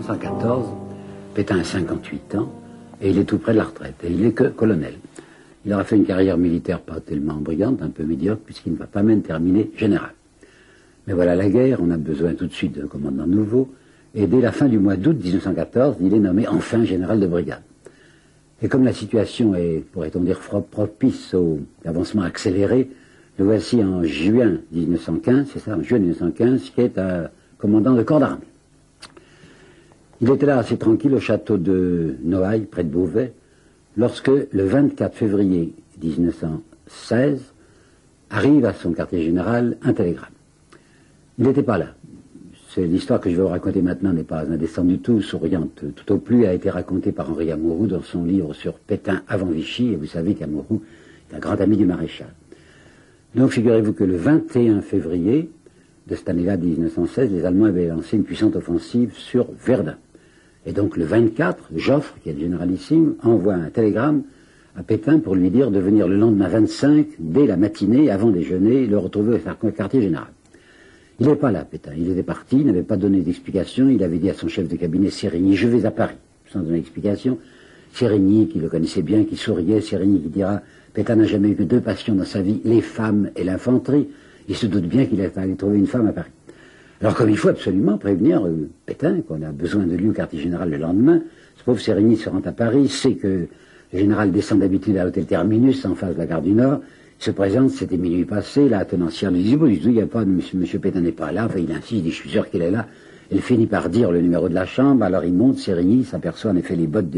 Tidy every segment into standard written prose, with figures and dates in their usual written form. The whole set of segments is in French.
1914, Pétain a 58 ans et il est tout près de la retraite. Et il est que colonel. Il aura fait une carrière militaire pas tellement brillante, un peu médiocre, puisqu'il ne va pas même terminer général. Mais voilà la guerre, on a besoin tout de suite d'un commandant nouveau, et dès la fin du mois d'août 1914, il est nommé enfin général de brigade. Et comme la situation est, pourrait-on dire, propice au avancement accéléré, le voici en juin 1915, c'est ça, en juin 1915, qui est un commandant de corps d'armée. Il était là assez tranquille au château de Noailles, près de Beauvais, lorsque le 24 février 1916 arrive à son quartier général un télégramme. Il n'était pas là. L'histoire que je vais vous raconter maintenant n'est pas indécente du tout, souriante tout au plus, a été racontée par Henri Amouroux dans son livre sur Pétain avant Vichy, et vous savez qu'Amouroux est un grand ami du maréchal. Donc figurez-vous que le 21 février de cette année-là, 1916, les Allemands avaient lancé une puissante offensive sur Verdun. Et donc le 24, Joffre, qui est le généralissime, envoie un télégramme à Pétain pour lui dire de venir le lendemain 25, dès la matinée, avant déjeuner, le retrouver au quartier général. Il n'est pas là, Pétain. Il était parti, il n'avait pas donné d'explication. Il avait dit à son chef de cabinet, Sérigny, je vais à Paris, sans donner d'explication. Sérigny, qui le connaissait bien, qui souriait, Sérigny qui dira, Pétain n'a jamais eu que deux passions dans sa vie, les femmes et l'infanterie. Il se doute bien qu'il allait trouver une femme à Paris. Alors comme il faut absolument prévenir Pétain, qu'on a besoin de lui au quartier général le lendemain, ce pauvre Sérigny se rend à Paris, sait que le général descend d'habitude à l'hôtel Terminus, en face de la gare du Nord, il se présente, c'était minuit passé, la tenancière lui dit, bon, il n'y a pas, monsieur Pétain n'est pas là, enfin, il insiste, il dit, je suis sûr qu'il est là. Elle finit par dire le numéro de la chambre, alors il monte, Sérigny s'aperçoit en effet les bottes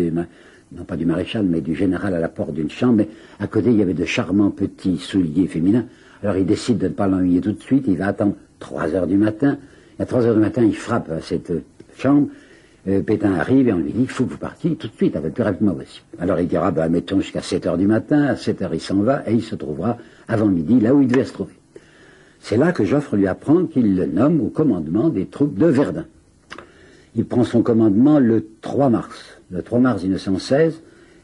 non pas du maréchal, mais du général à la porte d'une chambre, mais à côté il y avait de charmants petits souliers féminins, alors il décide de ne pas l'ennuyer tout de suite, il va attendre 3 heures du matin, et à 3 heures du matin il frappe à cette chambre, Pétain arrive et on lui dit, il faut que vous partiez tout de suite, avec le plus rapidement possible. Alors il dira, mettons jusqu'à 7 heures du matin, à 7 heures il s'en va, et il se trouvera avant midi, là où il devait se trouver. C'est là que Joffre lui apprend qu'il le nomme au commandement des troupes de Verdun. Il prend son commandement le 3 mars 1916,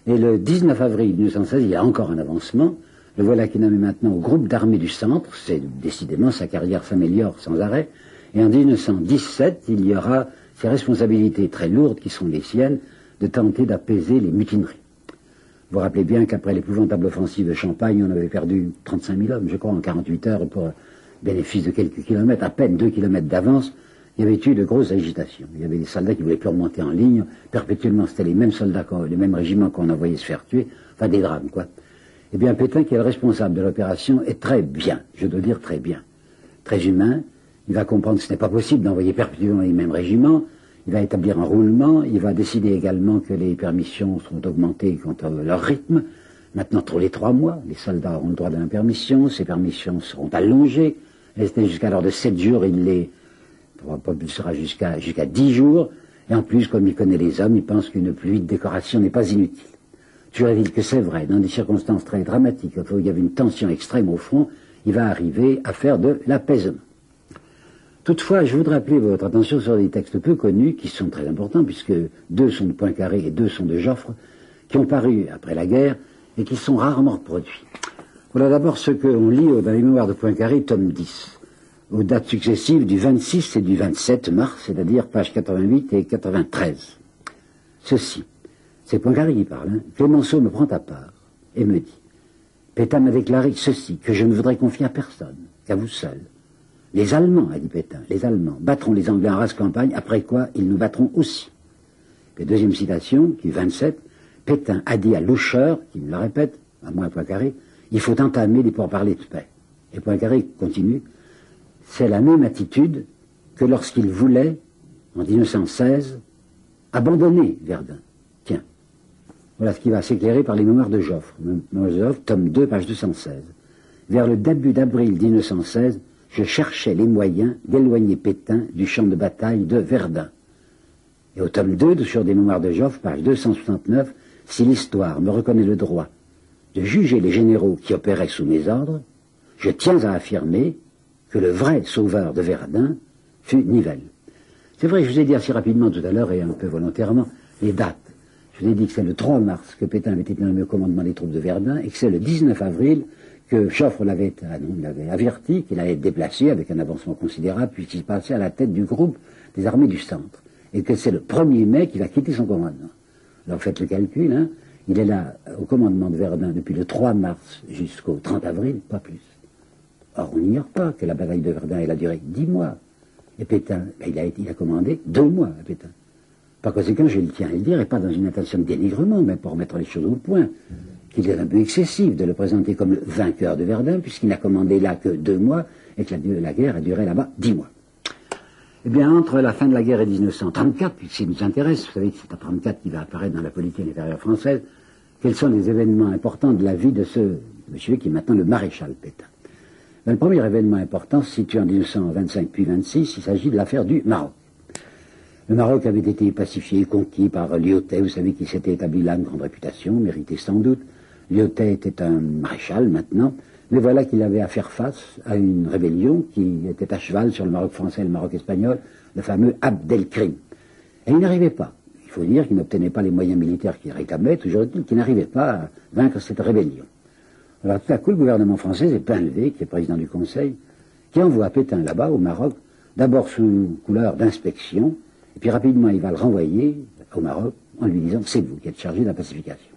et le 19 avril 1916, il y a encore un avancement. Le voilà qui est nommé maintenant au groupe d'armées du centre, c'est décidément sa carrière s'améliore sans arrêt, et en 1917, il y aura ces responsabilités très lourdes qui sont les siennes de tenter d'apaiser les mutineries. Vous vous rappelez bien qu'après l'épouvantable offensive de Champagne, on avait perdu 35 000 hommes, je crois, en 48 heures, pour bénéfice de quelques kilomètres, à peine 2 kilomètres d'avance, il y avait eu de grosses agitations. Il y avait des soldats qui ne voulaient plus remonter en ligne, perpétuellement c'était les mêmes soldats, les mêmes régiments qu'on envoyait se faire tuer, enfin des drames, quoi. Eh bien, Pétain, qui est le responsable de l'opération, est très bien, je dois dire très bien, très humain. Il va comprendre que ce n'est pas possible d'envoyer perpétuellement les mêmes régiments. Il va établir un roulement. Il va décider également que les permissions seront augmentées quant à leur rythme. Maintenant, tous les 3 mois, les soldats auront le droit de la permission. Ces permissions seront allongées. Elles étaient jusqu'alors de 7 jours. Il sera jusqu'à 10 jours. Et en plus, comme il connaît les hommes, il pense qu'une pluie de décoration n'est pas inutile. Toujours est-il que c'est vrai, dans des circonstances très dramatiques, où il y avait une tension extrême au front, il va arriver à faire de l'apaisement. Toutefois, je voudrais appeler votre attention sur des textes peu connus, qui sont très importants, puisque 2 sont de Poincaré et 2 sont de Joffre, qui ont paru après la guerre, et qui sont rarement reproduits. Voilà d'abord ce qu'on lit dans les mémoires de Poincaré, tome 10, aux dates successives du 26 et du 27 mars, c'est-à-dire pages 88 et 93. Ceci, c'est Poincaré qui parle, Clémenceau me prend à part, et me dit, Pétain m'a déclaré ceci, que je ne voudrais confier à personne, qu'à vous seul. Les Allemands, a dit Pétain, les Allemands battront les Anglais en race campagne, après quoi ils nous battront aussi. Et deuxième citation, qui est 27, Pétain a dit à Loucheur, qui me le répète, à moi à Poincaré, il faut entamer des pourparlers de paix. Et Poincaré continue, c'est la même attitude que lorsqu'il voulait, en 1916, abandonner Verdun. Tiens, voilà ce qui va s'éclairer par les mémoires de Joffre. Mémoires de Joffre, tome 2, page 216. Vers le début d'avril 1916, je cherchais les moyens d'éloigner Pétain du champ de bataille de Verdun. Et au tome 2, sur des mémoires de Joffre, page 269, si l'histoire me reconnaît le droit de juger les généraux qui opéraient sous mes ordres, je tiens à affirmer que le vrai sauveur de Verdun fut Nivelle. C'est vrai, je vous ai dit assez rapidement tout à l'heure, et un peu volontairement, les dates. Je vous ai dit que c'est le 3 mars que Pétain avait été nommé au commandement des troupes de Verdun, et que c'est le 19 avril que Joffre l'avait averti qu'il allait être déplacé avec un avancement considérable, puisqu'il passait à la tête du groupe des armées du centre. et que c'est le 1er mai qu'il va quitter son commandement. Alors faites le calcul, hein, il est là au commandement de Verdun depuis le 3 mars jusqu'au 30 avril, pas plus. Or on n'ignore pas que la bataille de Verdun, elle a duré 10 mois. Et Pétain, ben, il a commandé 2 mois à Pétain. Par conséquent, je le tiens à le dire, et pas dans une intention de dénigrement, mais pour mettre les choses au point, qu'il est un peu excessif de le présenter comme le vainqueur de Verdun, puisqu'il n'a commandé là que 2 mois, et que la guerre a duré là-bas 10 mois. Eh bien, entre la fin de la guerre et 1934, puisqu'il nous intéresse, vous savez que c'est en 1934 qu'il va apparaître dans la politique intérieure française, quels sont les événements importants de la vie de ce monsieur qui est maintenant le maréchal Pétain? Ben, le premier événement important se situe en 1925 puis 26, il s'agit de l'affaire du Maroc. Le Maroc avait été pacifié, conquis par Lyautey, vous savez qu'il s'était établi là une grande réputation, mérité sans doute. Lyautey était un maréchal maintenant, mais voilà qu'il avait à faire face à une rébellion qui était à cheval sur le Maroc français et le Maroc espagnol, le fameux Abdelkrim. Et il n'arrivait pas. Il faut dire qu'il n'obtenait pas les moyens militaires qu'il réclamait, toujours est-il qu'il n'arrivait pas à vaincre cette rébellion. Alors tout à coup, le gouvernement français est Pinlevé, qui est président du Conseil, qui envoie Pétain là-bas, au Maroc, d'abord sous couleur d'inspection, et puis rapidement il va le renvoyer au Maroc en lui disant « c'est vous qui êtes chargé de la pacification ».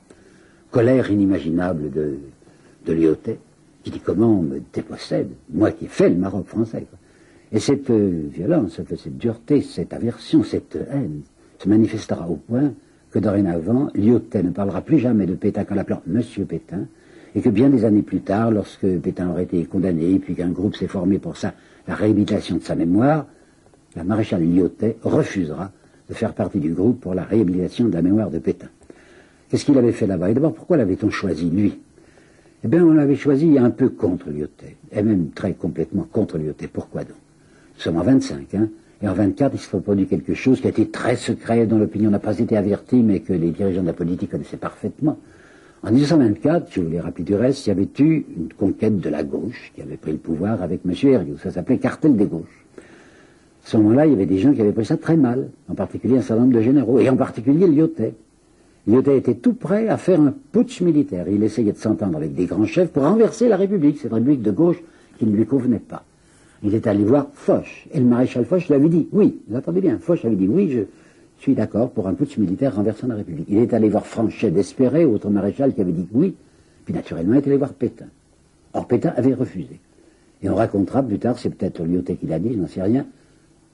Colère inimaginable de Lyautey, qui dit « comment on me dépossède, moi qui ai fait le Maroc français ». Et cette violence, cette dureté, cette aversion, cette haine se manifestera au point que dorénavant, Lyautey ne parlera plus jamais de Pétain qu'en l'appelant Monsieur Pétain, et que bien des années plus tard, lorsque Pétain aurait été condamné, puis qu'un groupe s'est formé pour ça, la réhabilitation de sa mémoire, la maréchale Lyautey refusera de faire partie du groupe pour la réhabilitation de la mémoire de Pétain. Qu'est-ce qu'il avait fait là-bas? Et d'abord, pourquoi l'avait-on choisi, lui? Eh bien, on l'avait choisi un peu contre Lyautey, et même très complètement contre Lyautey. Pourquoi donc? Nous sommes en 25, hein, et en 24, il se produit quelque chose qui a été très secret, dont l'opinion n'a pas été avertie, mais que les dirigeants de la politique connaissaient parfaitement. En 1924, je vous l'ai rappelé du reste, il y avait eu une conquête de la gauche qui avait pris le pouvoir avec M. Herriot. Ça s'appelait cartel des gauches. À ce moment-là, il y avait des gens qui avaient pris ça très mal, en particulier un certain nombre de généraux, et en particulier Lyautey. Lyautey était tout prêt à faire un putsch militaire. Il essayait de s'entendre avec des grands chefs pour renverser la République, cette République de gauche qui ne lui convenait pas. Il est allé voir Foch, et le maréchal Foch lui avait dit oui, vous entendez bien, Foch avait dit oui, je suis d'accord pour un putsch militaire renversant la République. Il est allé voir Franchet d'Espéré, autre maréchal qui avait dit oui, puis naturellement il est allé voir Pétain. Or Pétain avait refusé. Et on racontera plus tard, c'est peut-être Lyautey qui l'a dit, je n'en sais rien,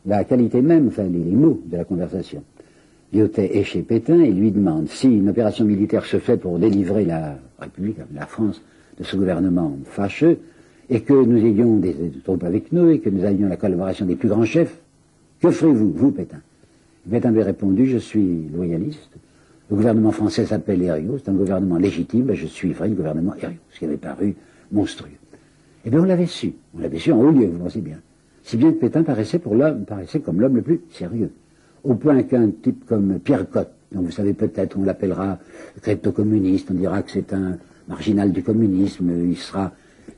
la qualité même, enfin les mots de la conversation. Lyautey est chez Pétain et lui demande si une opération militaire se fait pour délivrer la République, la France, de ce gouvernement fâcheux, et que nous ayons des troupes avec nous, et que nous ayons la collaboration des plus grands chefs, que ferez-vous, vous, Pétain? Pétain avait répondu, je suis loyaliste, le gouvernement français s'appelle Herriot, c'est un gouvernement légitime, ben je suivrai le gouvernement Herriot, ce qui avait paru monstrueux. Eh bien on l'avait su en haut lieu, vous pensez bien. Si bien que Pétain paraissait comme l'homme le plus sérieux. Au point qu'un type comme Pierre Cotte, dont vous savez peut-être, on l'appellera crypto-communiste, on dira que c'est un marginal du communisme, il sera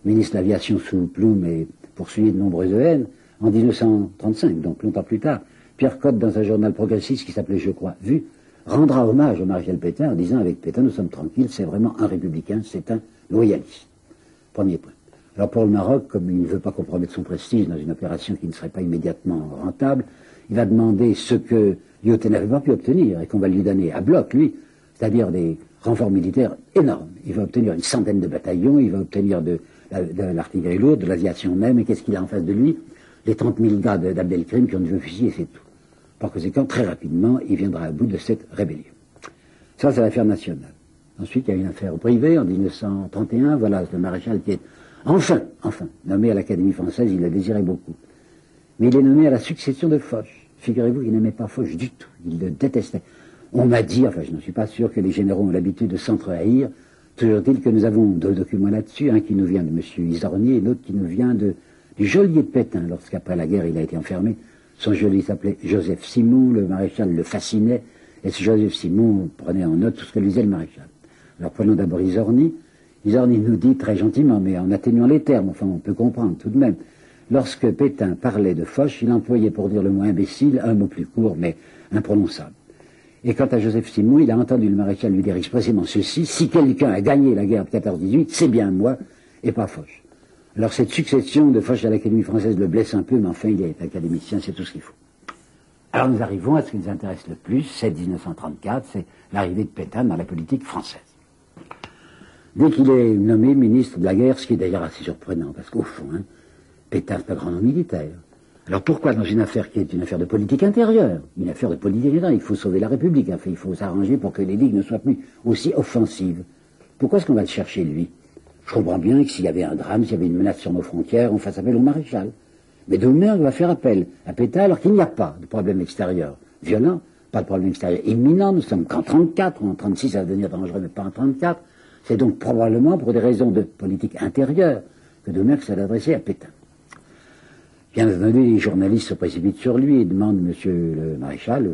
ministre de l'aviation sous Ploum et poursuivi de nombreuses haines, en 1935, donc longtemps plus tard, Pierre Cotte, dans un journal progressiste qui s'appelait, je crois, Vue, rendra hommage au maréchal Pétain en disant avec Pétain, nous sommes tranquilles, c'est vraiment un républicain, c'est un loyaliste. Premier point. Alors pour le Maroc, comme il ne veut pas compromettre son prestige dans une opération qui ne serait pas immédiatement rentable, il va demander ce que Lyautey n'avait pas pu obtenir et qu'on va lui donner à bloc, lui, c'est-à-dire des renforts militaires énormes. Il va obtenir une centaine de bataillons, il va obtenir de l'artillerie lourde, de l'aviation même, et qu'est-ce qu'il a en face de lui? Les 30 000 gars d'Abdelkrim qui ont dû fusil et c'est tout. Par conséquent, très rapidement, il viendra à bout de cette rébellion. Ça, c'est l'affaire nationale. Ensuite, il y a une affaire privée, en 1931, voilà le maréchal qui est enfin, nommé à l'Académie française, il le désirait beaucoup. Mais il est nommé à la succession de Foch. Figurez-vous qu'il n'aimait pas Foch du tout, il le détestait. On m'a dit, enfin je n'en suis pas sûr, que les généraux ont l'habitude de s'entre-haïr. Toujours est-il que nous avons 2 documents là-dessus, un qui nous vient de M. Isornier et l'autre qui nous vient du geôlier de Pétain, lorsqu'après la guerre il a été enfermé. Son geôlier s'appelait Joseph Simon, le maréchal le fascinait, et ce Joseph Simon prenait en note tout ce que disait le maréchal. Alors prenons d'abord Isorni. Isorni nous dit très gentiment, mais en atténuant les termes, enfin on peut comprendre tout de même, lorsque Pétain parlait de Foch, il employait pour dire le mot imbécile un mot plus court mais imprononçable. Et quant à Joseph Simon, il a entendu le maréchal lui dire expressément ceci: si quelqu'un a gagné la guerre de 14-18, c'est bien moi et pas Foch. Alors cette succession de Foch à l'Académie française le blesse un peu, mais enfin il est académicien, c'est tout ce qu'il faut. Alors nous arrivons à ce qui nous intéresse le plus, c'est 1934, c'est l'arrivée de Pétain dans la politique française. Dès qu'il est nommé ministre de la guerre, ce qui est d'ailleurs assez surprenant, parce qu'au fond, Pétain n'est pas grand homme militaire. Alors pourquoi dans une affaire qui est une affaire de politique intérieure, une affaire de politique intérieure, il faut sauver la République, enfin, il faut s'arranger pour que les ligues ne soient plus aussi offensives. Pourquoi est-ce qu'on va le chercher lui? Je comprends bien que s'il y avait un drame, s'il y avait une menace sur nos frontières, on fasse appel au maréchal. Mais Doumer va faire appel à Pétain alors qu'il n'y a pas de problème extérieur violent, pas de problème extérieur imminent, nous sommes qu'en 34, en 36 ça va devenir dangereux, mais pas en 34. C'est donc probablement pour des raisons de politique intérieure que Doumer s'est adressé à Pétain. Bien entendu, les journalistes se précipitent sur lui et demandent, monsieur le maréchal,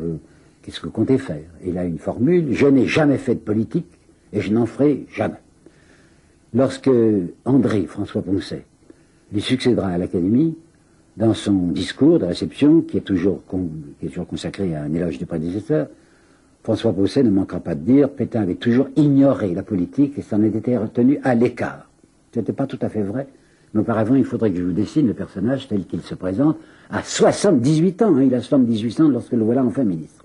qu'est-ce que vous comptez faire? Et il a une formule, je n'ai jamais fait de politique et je n'en ferai jamais. Lorsque André François Poncet lui succédera à l'Académie, dans son discours de réception, qui est toujours consacré à un éloge du prédécesseur, François Poncet ne manquera pas de dire, Pétain avait toujours ignoré la politique et s'en était retenu à l'écart. Ce n'était pas tout à fait vrai, mais auparavant, il faudrait que je vous dessine le personnage tel qu'il se présente à 78 ans. Il a 78 ans lorsque le voilà enfin ministre.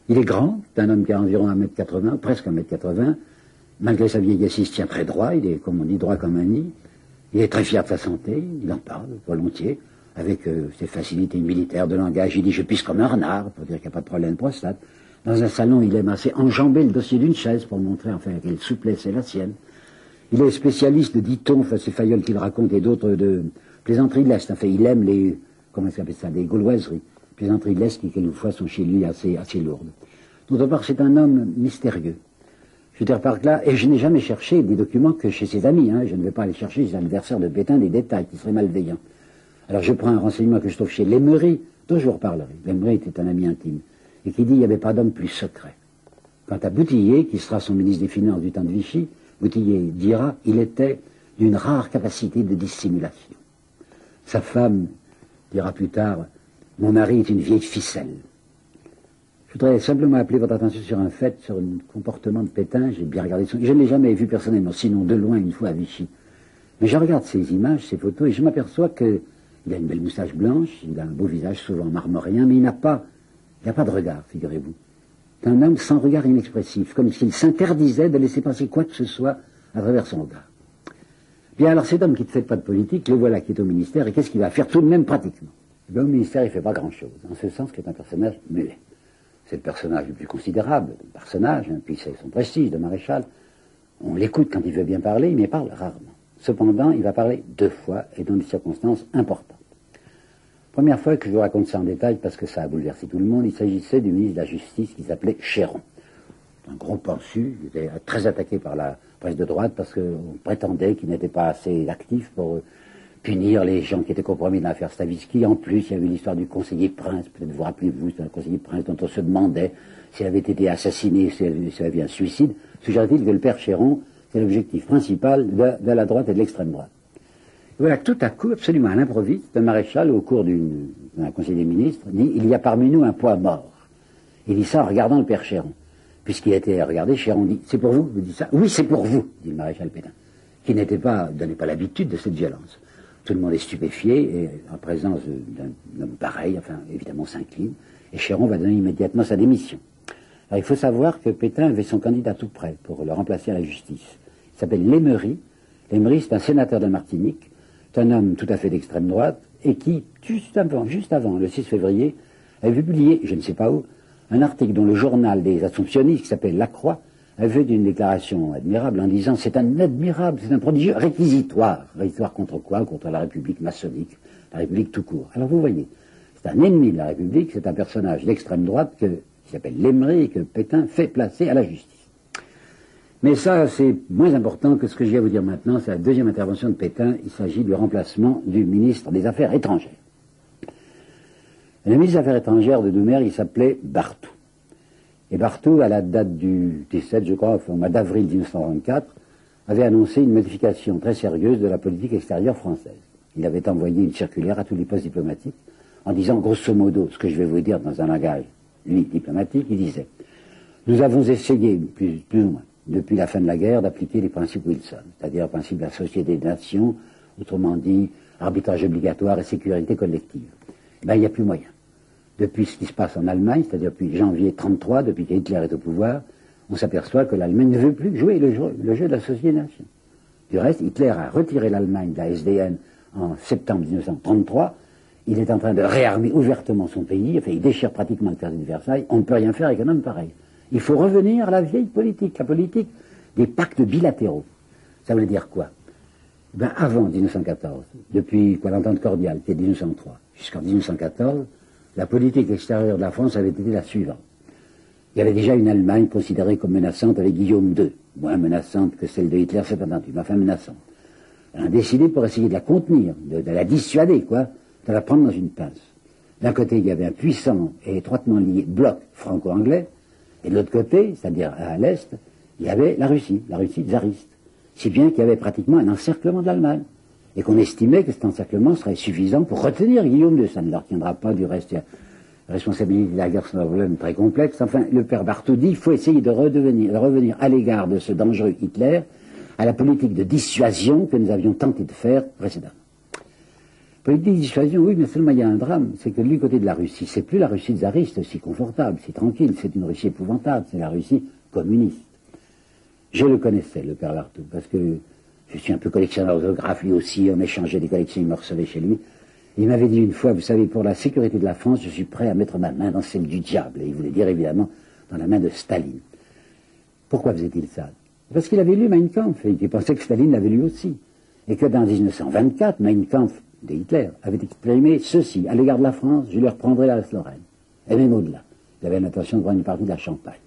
Il est grand, c'est un homme qui a environ 1m80, presque 1m80. Malgré sa vieillesse, il se tient très droit, il est, comme on dit, droit comme un nid. Il est très fier de sa santé, il en parle volontiers, avec ses facilités militaires de langage. Il dit « je pisse comme un renard », pour dire qu'il n'y a pas de problème de prostate. Dans un salon, il aime assez enjamber le dossier d'une chaise pour montrer enfin quelle souplesse est la sienne. Il est spécialiste de dictons, enfin ces failloles qu'il raconte et d'autres de plaisanteries de l'Est. Enfin, il aime les, comment ça s'appelle ça, des gauloiseries. Plaisanteries de l'Est qui, quelquefois, sont chez lui assez lourdes. D'autre part, c'est un homme mystérieux. Je veux dire par là, et je n'ai jamais cherché des documents que chez ses amis. Je ne vais pas aller chercher chez l'adversaire de Pétain des détails qui seraient malveillants. Alors je prends un renseignement que je trouve chez Lemery, dont je vous reparlerai. Lemery était un ami intime, et qui dit il n'y avait pas d'homme plus secret. Quant à Boutillier, qui sera son ministre des Finances du temps de Vichy, Boutillier dira il était d'une rare capacité de dissimulation. Sa femme dira plus tard mon mari est une vieille ficelle. Je voudrais simplement appeler votre attention sur un fait, sur un comportement de Pétain. J'ai bien regardé son... Je ne l'ai jamais vu personnellement, sinon de loin une fois à Vichy. Mais je regarde ces images, ces photos, et je m'aperçois qu'il a une belle moustache blanche, il a un beau visage souvent marmorien, mais il n'a pas de regard, figurez-vous. C'est un homme sans regard inexpressif, comme s'il s'interdisait de laisser passer quoi que ce soit à travers son regard. Bien alors cet homme qui ne fait pas de politique, le voilà qui est au ministère, et qu'est-ce qu'il va faire tout de même pratiquement? Eh bien, au ministère, il ne fait pas grand-chose, en ce sens qu'il est un personnage muet. C'est le personnage le plus considérable, le personnage, puis c'est son prestige de maréchal. On l'écoute quand il veut bien parler, mais il parle rarement. Cependant, il va parler 2 fois et dans des circonstances importantes. Première fois que je vous raconte ça en détail, parce que ça a bouleversé tout le monde, il s'agissait du ministre de la Justice qui s'appelait Chéron. Un gros pensu, il était très attaqué par la presse de droite parce qu'on prétendait qu'il n'était pas assez actif pour punir les gens qui étaient compromis dans l'affaire Stavisky. En plus, il y avait l'histoire du conseiller Prince, peut-être vous rappelez-vous, c'est un conseiller Prince dont on se demandait s'il avait été assassiné, s'il avait eu un suicide. Suggère-t-il que le père Chéron, c'est l'objectif principal de la droite et de l'extrême droite. Et voilà, tout à coup, absolument à l'improviste, le maréchal, au cours d'un conseil des ministres, dit « il y a parmi nous un poids mort ». Il dit ça en regardant le père Chéron. Puisqu'il a été regardé, Chéron dit « c'est pour vous que vous dites ça ?»« Oui, c'est pour vous », dit le maréchal Pétain, qui donnait pas l'habitude de cette violence. Tout le monde est stupéfié, et en présence d'un homme pareil, enfin, évidemment, s'incline, et Chéron va donner immédiatement sa démission. Alors, il faut savoir que Pétain avait son candidat tout prêt pour le remplacer à la justice. Il s'appelle Lemery. Lemery, c'est un sénateur de Martinique, c'est un homme tout à fait d'extrême droite, et qui, juste avant, le 6 février, avait publié, je ne sais pas où, un article dont le journal des Assomptionnistes, qui s'appelle La Croix, avait fait une déclaration admirable en disant c'est un prodigieux réquisitoire. Réquisitoire contre quoi? Contre la République maçonnique, la République tout court. Alors vous voyez, c'est un ennemi de la République, c'est un personnage d'extrême droite qui s'appelle Lemery et que Pétain fait placer à la justice. Mais ça, c'est moins important que ce que je viens vous dire maintenant, c'est la deuxième intervention de Pétain, il s'agit du remplacement du ministre des Affaires étrangères. Le ministre des Affaires étrangères de Doumer, il s'appelait Barthou. Et Barthou, à la date du 17, je crois, au mois d'avril 1924, avait annoncé une modification très sérieuse de la politique extérieure française. Il avait envoyé une circulaire à tous les postes diplomatiques en disant, grosso modo, ce que je vais vous dire dans un langage, lui, diplomatique, il disait « Nous avons essayé, plus ou moins, depuis la fin de la guerre, d'appliquer les principes Wilson, c'est-à-dire le principe de la Société des Nations, autrement dit, arbitrage obligatoire et sécurité collective. Ben, il n'y a plus moyen. depuis ce qui se passe en Allemagne, c'est-à-dire depuis janvier 1933, depuis qu'Hitler est au pouvoir, on s'aperçoit que l'Allemagne ne veut plus jouer le jeu de la Société des Nations. Du reste, Hitler a retiré l'Allemagne de la SDN en septembre 1933. Il est en train de réarmer ouvertement son pays, enfin, il déchire pratiquement le traité de Versailles. On ne peut rien faire avec un homme pareil. Il faut revenir à la vieille politique, la politique des pactes bilatéraux. Ça voulait dire quoi? Ben, avant 1914, depuis l'entente cordiale, qui est 1903, jusqu'en 1914, la politique extérieure de la France avait été la suivante. Il y avait déjà une Allemagne considérée comme menaçante avec Guillaume II, moins menaçante que celle de Hitler, c'est pas entendu, mais enfin menaçante. On a décidé pour essayer de la contenir, de la dissuader, quoi, de la prendre dans une pince. D'un côté, il y avait un puissant et étroitement lié bloc franco-anglais, et de l'autre côté, c'est-à-dire à l'Est, il y avait la Russie tsariste. Si bien qu'il y avait pratiquement un encerclement de l'Allemagne, et qu'on estimait que cet encerclement serait suffisant pour retenir Guillaume II. Ça ne leur tiendra pas, du reste, il y a la responsabilité de la guerre, c'est un problème très complexe. Enfin, le père Barthou dit qu'il faut essayer de revenir à l'égard de ce dangereux Hitler, à la politique de dissuasion que nous avions tenté de faire précédemment. Politique de dissuasion, oui, mais seulement il y a un drame, c'est que du côté de la Russie, c'est plus la Russie tsariste aussi confortable, si tranquille, c'est une Russie épouvantable, c'est la Russie communiste. Je le connaissais, le père Barthou, parce que je suis un peu collectionneur d'autographes, lui aussi, on échangeait des collections, il me recevait chez lui. Il m'avait dit une fois, vous savez, pour la sécurité de la France, je suis prêt à mettre ma main dans celle du diable, et il voulait dire évidemment dans la main de Staline. Pourquoi faisait-il ça? Parce qu'il avait lu Mein Kampf, et il pensait que Staline l'avait lu aussi, et que dans 1924, Mein Kampf de Hitler avait exprimé ceci, à l'égard de la France, je lui reprendrai la Lorraine, et même au-delà. Il avait l'intention de prendre une partie de la Champagne.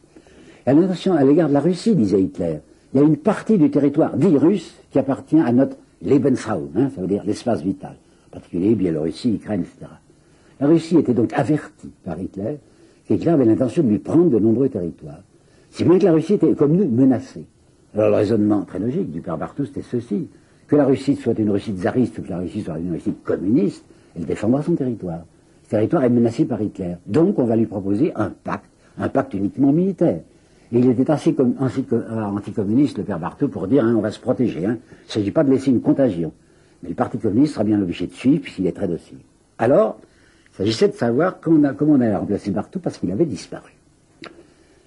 Et l'intention à l'égard de la Russie, disait Hitler, il y a une partie du territoire dit russe qui appartient à notre Lebensraum, ça veut dire l'espace vital, en particulier Biélorussie, Ukraine, etc. La Russie était donc avertie par Hitler qu'Hitler avait l'intention de lui prendre de nombreux territoires. Si bien que la Russie était, comme nous, menacée. Alors le raisonnement très logique du père Barthou, c'était ceci, que la Russie soit une Russie tsariste ou que la Russie soit une Russie communiste, elle défendra son territoire. Ce territoire est menacé par Hitler. Donc on va lui proposer un pacte uniquement militaire. Et il était assez anticommuniste, le père Barthou, pour dire, on va se protéger. Il ne s'agit pas de laisser une contagion. Mais le Parti communiste sera bien obligé de suivre, puisqu'il est très docile. Alors, il s'agissait de savoir comment on allait remplacer Barthou, parce qu'il avait disparu.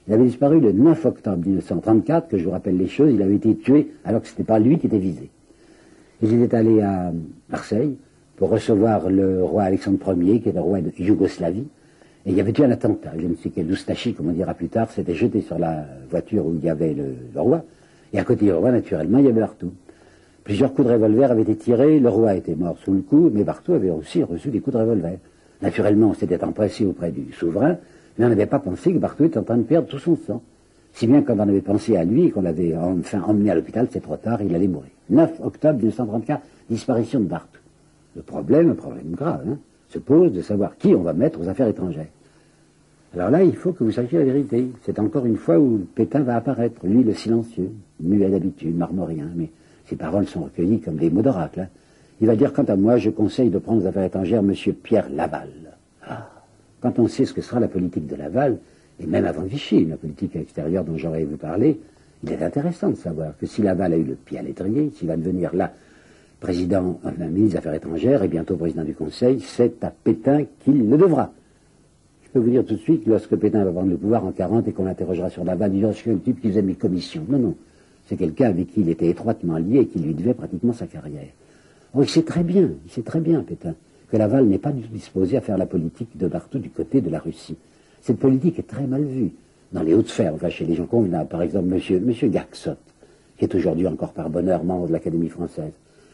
Il avait disparu le 9 octobre 1934, que je vous rappelle les choses, il avait été tué alors que ce n'était pas lui qui était visé. Il était allé à Marseille pour recevoir le roi Alexandre Ier, qui est le roi de Yougoslavie. Et il y avait eu un attentat, je ne sais quel Oustachi, comme on dira plus tard, s'était jeté sur la voiture où il y avait le roi, et à côté du roi, naturellement, il y avait Barthou. Plusieurs coups de revolver avaient été tirés, le roi était mort sous le coup, mais Barthou avait aussi reçu des coups de revolver. Naturellement, on s'était empressé auprès du souverain, mais on n'avait pas pensé que Barthou était en train de perdre tout son sang. Si bien quand on avait pensé à lui et qu'on l'avait enfin emmené à l'hôpital, c'est trop tard, il allait mourir. 9 octobre 1934, disparition de Barthou. Le problème grave, se pose de savoir qui on va mettre aux affaires étrangères. Alors là, il faut que vous sachiez la vérité. C'est encore une fois où Pétain va apparaître, lui le silencieux, muet d'habitude, marmorien, mais ses paroles sont recueillies comme des mots d'oracle. Il va dire, quant à moi, je conseille de prendre aux affaires étrangères M. Pierre Laval. Quand on sait ce que sera la politique de Laval, et même avant Vichy, la politique extérieure dont j'aurais vous parler, il est intéressant de savoir que si Laval a eu le pied à l'étrier, s'il va devenir là président, ministre des Affaires étrangères et bientôt président du Conseil, c'est à Pétain qu'il le devra. Je peux vous dire tout de suite, lorsque Pétain va prendre le pouvoir en 40 et qu'on l'interrogera sur Laval, il dira, c'est un type qui faisait mes commissions. Non, c'est quelqu'un avec qui il était étroitement lié et qui lui devait pratiquement sa carrière. Or, il sait très bien, Pétain, que Laval n'est pas du tout disposé à faire la politique de Barthou du côté de la Russie. Cette politique est très mal vue dans les hautes sphères, enfin chez les gens convenables. Par exemple, monsieur Gaxot, qui est aujourd'hui encore par bonheur membre de l'Académie française,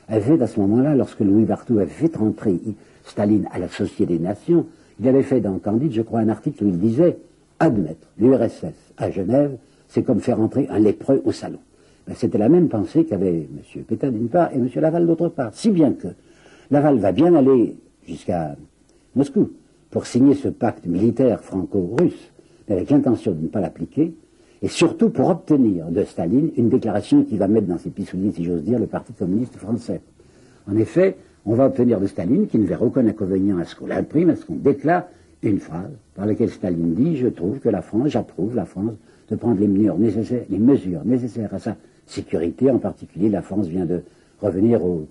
avait à ce moment-là, lorsque Louis Barthou avait fait rentrer Staline à la Société des Nations, il avait fait dans Candide, je crois, un article où il disait admettre l'URSS à Genève, c'est comme faire entrer un lépreux au salon. Ben, c'était la même pensée qu'avait M. Pétain d'une part et M. Laval d'autre part. Si bien que Laval va bien aller jusqu'à Moscou pour signer ce pacte militaire franco-russe, mais avec l'intention de ne pas l'appliquer, et surtout pour obtenir de Staline une déclaration qui va mettre dans ses pissouliers, si j'ose dire, le Parti communiste français. En effet, on va obtenir de Staline, qui ne verra aucun inconvénient à ce qu'on l'imprime, à ce qu'on déclare une phrase par laquelle Staline dit « Je trouve que j'approuve la France de prendre les mesures nécessaires à sa sécurité. En particulier, la France vient de revenir au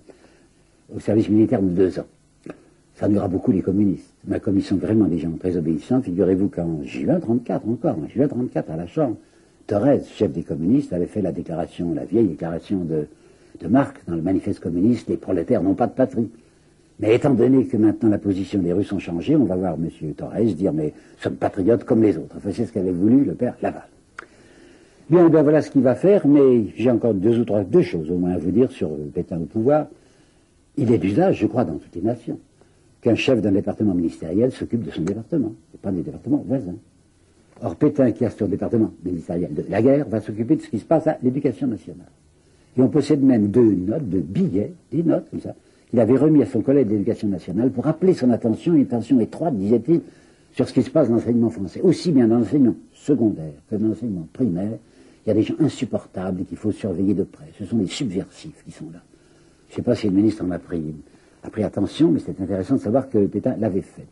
service militaire de 2 ans. » Ça ennuiera beaucoup les communistes. Mais comme ils sont vraiment des gens très obéissants, figurez-vous qu'en juin 34 encore, en juin 34 à la Chambre, Thorez, chef des communistes, avait fait la déclaration, la vieille déclaration de Marx dans le manifeste communiste, les prolétaires n'ont pas de patrie. Mais étant donné que maintenant la position des Russes ont changé, on va voir M. Thorez dire, mais nous sommes patriotes comme les autres. Enfin, c'est ce qu'avait voulu le père Laval. Bien, ben voilà ce qu'il va faire, mais j'ai encore deux choses au moins à vous dire sur Pétain au pouvoir. Il est d'usage, je crois, dans toutes les nations, qu'un chef d'un département ministériel s'occupe de son département, et pas des départements voisins. Or, Pétain, qui a son département ministériel de la guerre, va s'occuper de ce qui se passe à l'éducation nationale. Et on possède même deux billets, des notes comme ça, qu'il avait remis à son collègue d'éducation nationale pour appeler son attention, une attention étroite, disait-il, sur ce qui se passe dans l'enseignement français. Aussi bien dans l'enseignement secondaire que dans l'enseignement primaire, il y a des gens insupportables et qu'il faut surveiller de près. Ce sont les subversifs qui sont là. Je ne sais pas si le ministre en a pris attention, mais c'est intéressant de savoir que Pétain l'avait fait.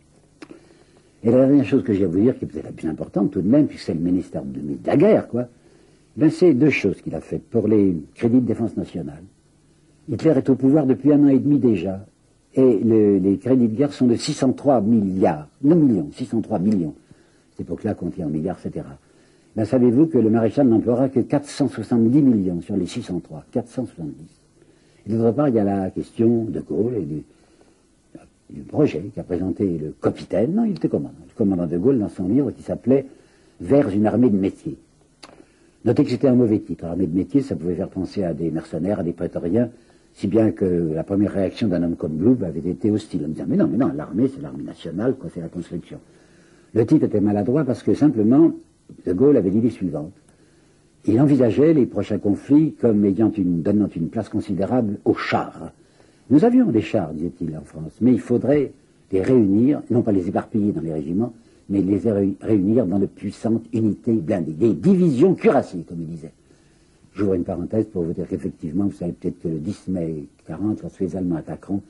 Et la dernière chose que j'ai à vous dire, qui est peut-être la plus importante tout de même, puisque c'est le ministère de la guerre, quoi, ben c'est deux choses qu'il a faites pour les crédits de défense nationale. Hitler est au pouvoir depuis 1 an et demi déjà, et les crédits de guerre sont de 603 milliards, non millions, 603 millions. À cette époque-là, compté en milliards, etc. Ben savez-vous que le maréchal n'emploiera que 470 millions sur les 603, 470. Et d'autre part, il y a la question de Gaulle et du projet qu'a présenté le capitaine, non, il était commandant, le commandant de Gaulle dans son livre qui s'appelait Vers une armée de métier. Notez que c'était un mauvais titre. Armée de métier, ça pouvait faire penser à des mercenaires, à des prétoriens, si bien que la première réaction d'un homme comme Blum avait été hostile, en disant mais non, l'armée, c'est l'armée nationale, quoi, c'est la construction. Le titre était maladroit parce que simplement, de Gaulle avait l'idée suivante. Il envisageait les prochains conflits comme donnant une place considérable aux chars. Nous avions des chars, disait-il, en France, mais il faudrait les réunir, non pas les éparpiller dans les régiments, mais les réunir dans de puissantes unités blindées, des divisions cuirassées, comme il disait. J'ouvre une parenthèse pour vous dire qu'effectivement, vous savez peut-être que le 10 mai 40, lorsque les Allemands attaqueront,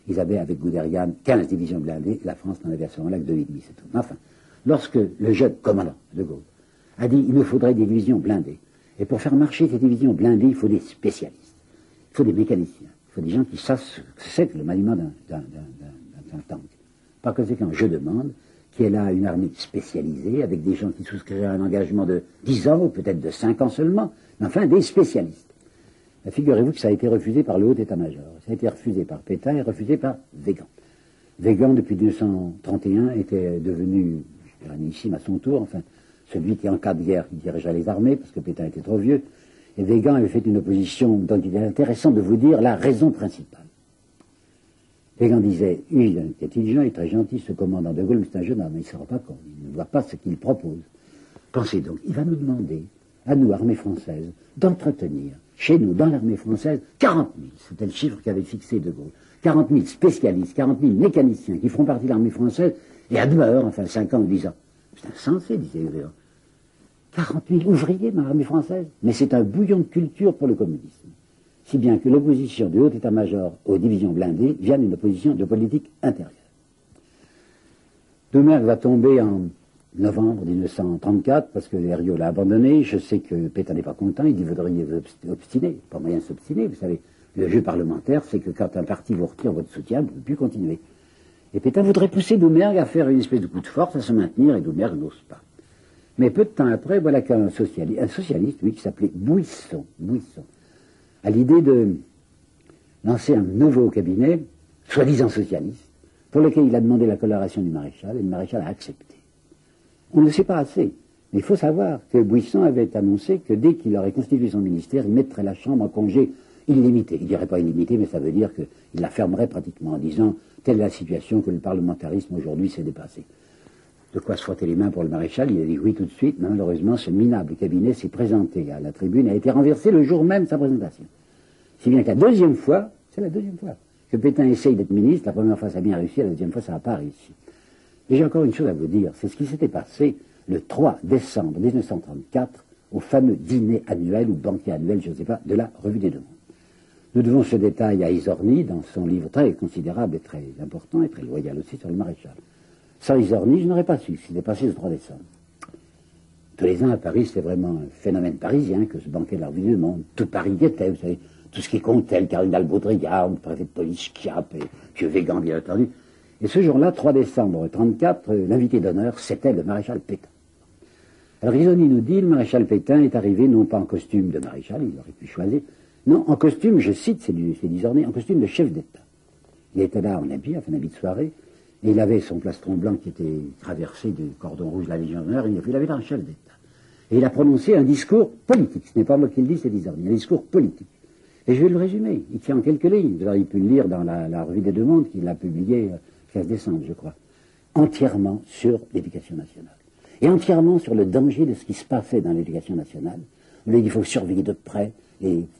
ils avaient avec Guderian 15 divisions blindées, la France n'en avait à ce moment-là que 2,5, c'est tout. Enfin, lorsque le jeune commandant de Gaulle a dit il nous faudrait des divisions blindées, et pour faire marcher ces divisions blindées, il faut des spécialistes, il faut des mécaniciens, il faut des gens qui sachent ce que c'est que le maniement d'un tank. Par conséquent, je demande qu'il y ait là une armée spécialisée, avec des gens qui souscriraient un engagement de 10 ans, ou peut-être de 5 ans seulement, mais enfin des spécialistes. Figurez-vous que ça a été refusé par le haut état-major. Ça a été refusé par Pétain et refusé par Weygand. Weygand, depuis 1931, était devenu, je dirais ici à son tour, enfin, celui qui, en cas de guerre, qui dirigeait les armées, parce que Pétain était trop vieux. Et Weygand avait fait une opposition dont il est intéressant de vous dire la raison principale. Weygand disait, il est intelligent, il est très gentil, ce commandant de Gaulle, mais c'est un jeune homme, il ne se rend pas compte, il ne voit pas ce qu'il propose. Pensez donc, il va nous demander, à nous, armée française, d'entretenir, chez nous, dans l'armée française, 40 000, c'était le chiffre qu'avait fixé de Gaulle, 40 000 spécialistes, 40 000 mécaniciens qui feront partie de l'armée française, et à demeure, enfin 5 ans ou 10 ans. C'est insensé, disait Weygand. 40 000 ouvriers dans l'armée française, mais c'est un bouillon de culture pour le communisme. Si bien que l'opposition du haut état-major aux divisions blindées vient d'une opposition de politique intérieure. Doumergue va tomber en novembre 1934, parce que Herriot l'a abandonné. Je sais que Pétain n'est pas content, il dit vous devriez vous obstiner. Pas moyen de s'obstiner, vous savez. Le jeu parlementaire, c'est que quand un parti vous retire votre soutien, vous ne pouvez plus continuer. Et Pétain voudrait pousser Doumergue à faire une espèce de coup de force, à se maintenir, et Doumergue n'ose pas. Mais peu de temps après, voilà qu'un socialiste, oui, qui s'appelait Buisson, a l'idée de lancer un nouveau cabinet, soi-disant socialiste, pour lequel il a demandé la collaboration du maréchal, et le maréchal a accepté. On ne sait pas assez, mais il faut savoir que Buisson avait annoncé que dès qu'il aurait constitué son ministère, il mettrait la Chambre en congé illimité. Il ne dirait pas illimité, mais ça veut dire qu'il la fermerait pratiquement en disant « telle est la situation que le parlementarisme aujourd'hui s'est dépassé ». De quoi se frotter les mains pour le maréchal, il a dit oui tout de suite, mais malheureusement ce minable cabinet s'est présenté à la tribune et a été renversé le jour même de sa présentation. Si bien que la deuxième fois, c'est la deuxième fois, que Pétain essaye d'être ministre, la première fois ça a bien réussi, la deuxième fois ça n'a pas réussi. Et j'ai encore une chose à vous dire, c'est ce qui s'était passé le 3 décembre 1934 au fameux dîner annuel ou banquet annuel, je ne sais pas, de la Revue des Deux Mondes. Nous devons ce détail à Izorni dans son livre très considérable et très important et très loyal aussi sur le maréchal. Sans Izorni, je n'aurais pas su ce qui s'est passé le 3 décembre. Tous les ans à Paris, c'était vraiment un phénomène parisien que ce banquet de la Revue du Monde. Tout Paris y était, vous savez, tout ce qui comptait, le cardinal Baudrillard, le préfet de police Chiappe et M. Weygand, bien entendu. Et ce jour-là, 3 décembre 1934, l'invité d'honneur, c'était le maréchal Pétain. Alors Risoni nous dit, le maréchal Pétain est arrivé non pas en costume de maréchal, il aurait pu choisir, non, en costume, je cite, c'est désormais, en costume de chef d'État. Il était là en habit, enfin un habit de soirée, et il avait son plastron blanc qui était traversé du cordon rouge de la Légion d'honneur, il avait là un chef d'État. Et il a prononcé un discours politique, ce n'est pas moi qui le dis, c'est Risoni, un discours politique. Et je vais le résumer, il tient en quelques lignes, vous auriez pu le lire dans la revue des Deux Mondes, qu'il a publié 15 décembre, je crois, entièrement sur l'éducation nationale. Et entièrement sur le danger de ce qui se passait dans l'éducation nationale. On dit qu'il faut surveiller de près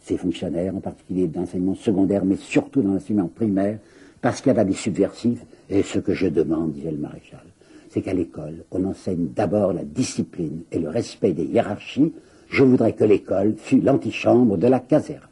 ces fonctionnaires, en particulier d'enseignement secondaire, mais surtout dans l'enseignement primaire, parce qu'il y a des subversifs. Et ce que je demande, disait le maréchal, c'est qu'à l'école, on enseigne d'abord la discipline et le respect des hiérarchies. Je voudrais que l'école fût l'antichambre de la caserne.